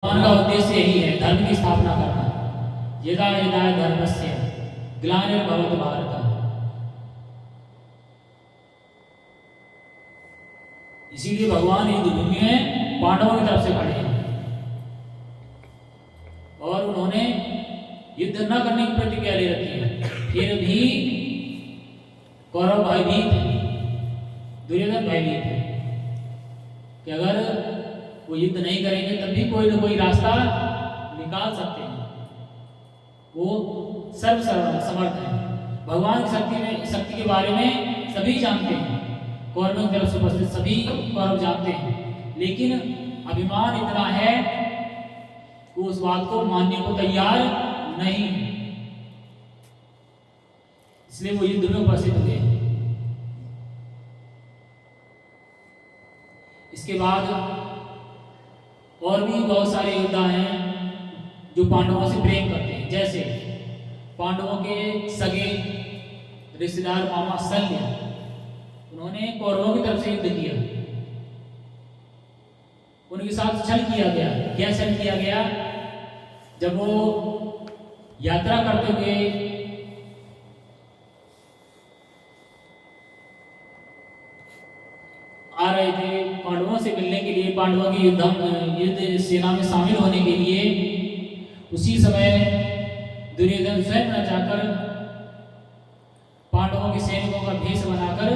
भगवान का उद्देश्य यही है, धर्म की स्थापना करना। यदा यदा धर्मस्य ग्लानिर्भवति भारत। इसीलिए भगवान युद्ध भूमि में पांडवों की तरफ से खड़े हैं और उन्होंने युद्ध न करने की प्रतिज्ञा ले रखी है। फिर भी कौरव भयभीत है, दुर्योधन भयभीत है कि अगर वो युद्ध नहीं करेंगे तब भी कोई ना कोई रास्ता निकाल सकते हैं। वो सर्वसमर्थ है। भगवान की शक्ति के बारे में सभी जानते हैं, कौरवों की तरफ से उपस्थित सभी कौरव जानते हैं, लेकिन अभिमान इतना है कि उस बात को मानने को तैयार नहीं, इसलिए वो युद्ध में उपस्थित हुए। इसके बाद और भी बहुत सारे योद्धा हैं जो पांडवों से प्रेम करते हैं, जैसे पांडवों के सगे रिश्तेदार मामा शल्य, उन्होंने कौरवों की तरफ से युद्ध किया। उनके साथ छल किया गया। क्या छल किया गया? जब वो यात्रा करते हुए आ रहे थे पांडवों से मिलने के लिए, पांडवों की युद्ध सेना में शामिल होने के लिए, उसी समय दुर्योधन स्वयं न जाकर पांडवों के सैनिकों का भेष बनाकर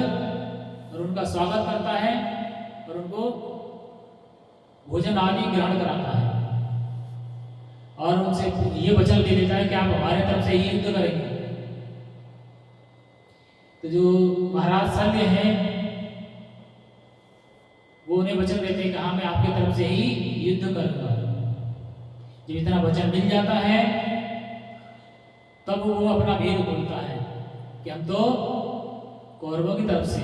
और उनका स्वागत करता है और उनको भोजन आदि ग्रहण कराता है और उनसे ये वचन दे देता है कि आप हमारे तरफ से ही युद्ध करेंगे। तो जो महाराज शल्य हैं वो उन्हें वचन देते हैं कि हाँ, मैं आपके तरफ से ही युद्ध करूंगा। जब इतना वचन मिल जाता है तब वो अपना भेद खोलता है कि हम तो कौरवों की तरफ से।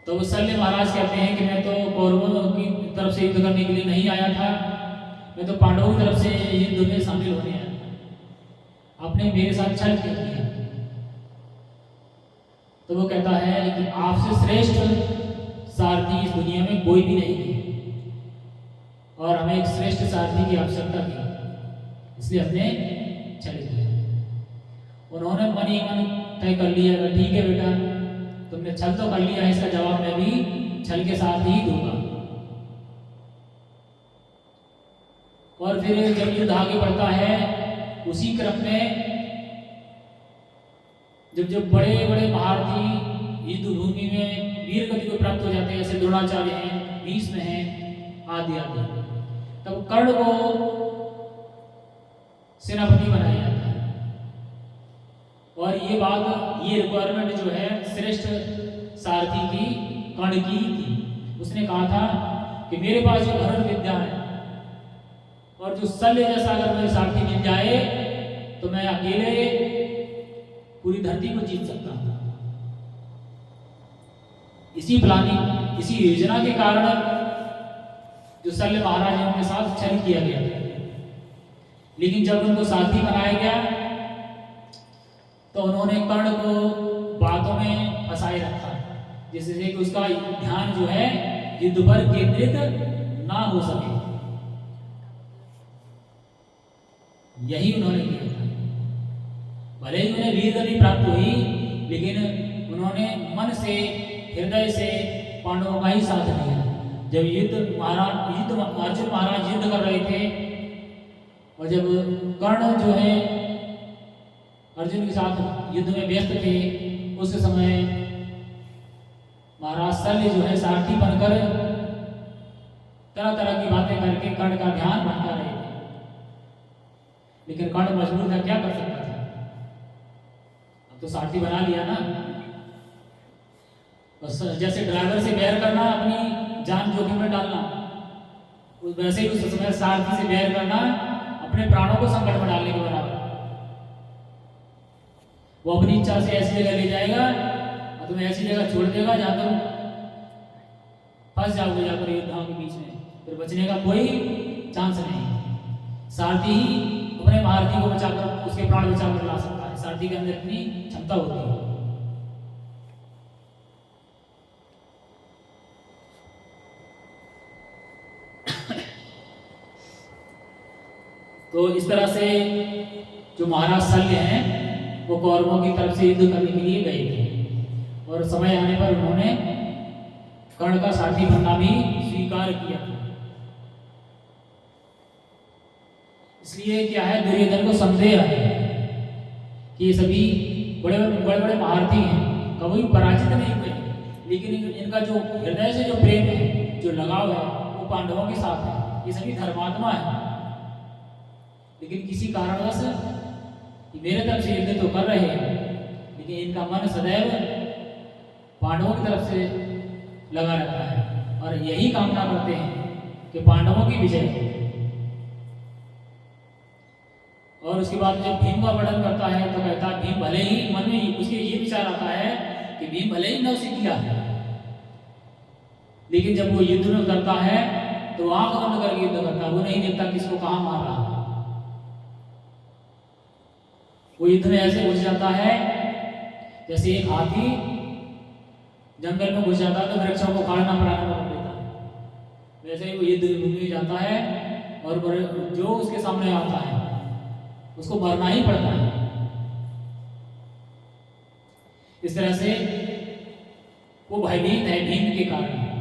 तो वो शल्य महाराज कहते हैं कि मैं तो कौरवों की तरफ से युद्ध करने के लिए नहीं आया था, मैं तो पांडवों की तरफ से युद्ध में शामिल होने आया था, आपने मेरे साथ छल क्यों किया? तो वो कहता है कि आपसे श्रेष्ठ सारथी इस दुनिया में कोई भी नहीं है और हमें एक श्रेष्ठ सारथी की आवश्यकता थी, इसलिए हमने छल किया। उन्होंने मन ही मन तय कर लिया कि ठीक है बेटा, तुमने छल तो कर लिया है, इसका जवाब मैं भी छल के साथ ही दूंगा। और फिर जब युद्ध आगे बढ़ता है, उसी क्रम में जब बड़े बड़े महारथी युद्ध भूमि में वीर गति को प्राप्त हो जाते हैं, जैसे द्रोणाचार्य हैं, भीष्म हैं, आदि आदि, तब कर्ण को सेनापति बनाया जाता है। और ये रिक्वायरमेंट जो है श्रेष्ठ सारथी की कर्ण की थी। उसने कहा था कि मेरे पास जो धनुर्विद्या विद्या है और जो शल्य जैसा अगर मेरे सारथी मिल जाए तो मैं अकेले पूरी धरती को जीत सकता हूं। इसी प्लानिंग, इसी योजना के कारण जो शल्य महाराज है उनके साथ छल किया गया, लेकिन जब उनको सारथी बनाया गया तो उन्होंने कर्ण को बातों में फंसाए रखा, जिससे कि उसका ध्यान जो है युद्ध पर केंद्रित ना हो सके। यही उन्होंने किया था। भले ही उन्हें वीर गति प्राप्त हुई, लेकिन उन्होंने मन से, हृदय से पांडवों का ही साथ दिया। जब अर्जुन महाराज युद्ध कर रहे थे और जब कर्ण जो है अर्जुन के साथ युद्ध में व्यस्त थे, उस समय महाराज शल्य जो है सारथी बनकर तरह तरह की बातें करके कर्ण का ध्यान भटका रहे थे, लेकिन कर्ण मजबूर था, क्या कर सकता था? अब तो सारथी बना लिया ना। बस जैसे ड्राइवर से बैर करना अपनी जान जोखिम में डालना, वैसे ही उस समय सारथी से बैर करना अपने प्राणों को संकट में डालने के बराबर। वो अपनी इच्छा से ऐसी जगह ले जाएगा और तुम्हें ऐसी जगह छोड़ देगा जहां तुम फंस जाओगे जाकर योद्धाओं के बीच में, फिर बचने का कोई चांस नहीं। सारथी ही अपने महारथी को बचाकर, उसके प्राण बचाकर ला सकता है। सारथी के अंदर इतनी क्षमता होती है। तो इस तरह से जो महाराज शल्य हैं वो कौरवों की तरफ से युद्ध करने के लिए गए थे और समय आने पर उन्होंने कर्ण का सारथी बनना भी स्वीकार किया था। इसलिए क्या है, दुर्योधन को संदेह है कि ये सभी बड़े बड़े महारथी हैं, कभी पराजित नहीं हुए, लेकिन इनका जो हृदय से जो प्रेम है, जो लगाव है, वो पांडवों के साथ है। ये सभी धर्मात्मा है, लेकिन किसी कारणवश मेरे तरफ से युद्ध तो कर रहे हैं, लेकिन इनका मन सदैव पांडवों की तरफ से लगा रहता है और यही कामना करते हैं कि पांडवों की विजय हो। और उसके बाद जब भीम का वर्णन करता है तो कहता है भीम भले ही, मन में उसके ये विचार आता है कि भीम भले ही नवसी किया है, लेकिन जब वो युद्ध में करता है तो आंख बंद करके युद्ध करता है, वो नहीं देखता किसको कहां मार रहा है। वो युद्ध में ऐसे घुस जाता है जैसे एक हाथी जंगल में घुस जाता है तो वृक्षों को काटना प्रारंभ कर देता है, वैसे ही वो युद्ध में जाता है और जो उसके सामने आता है उसको मरना ही पड़ता है। इस तरह से वो भयभीत है भीम के कारण।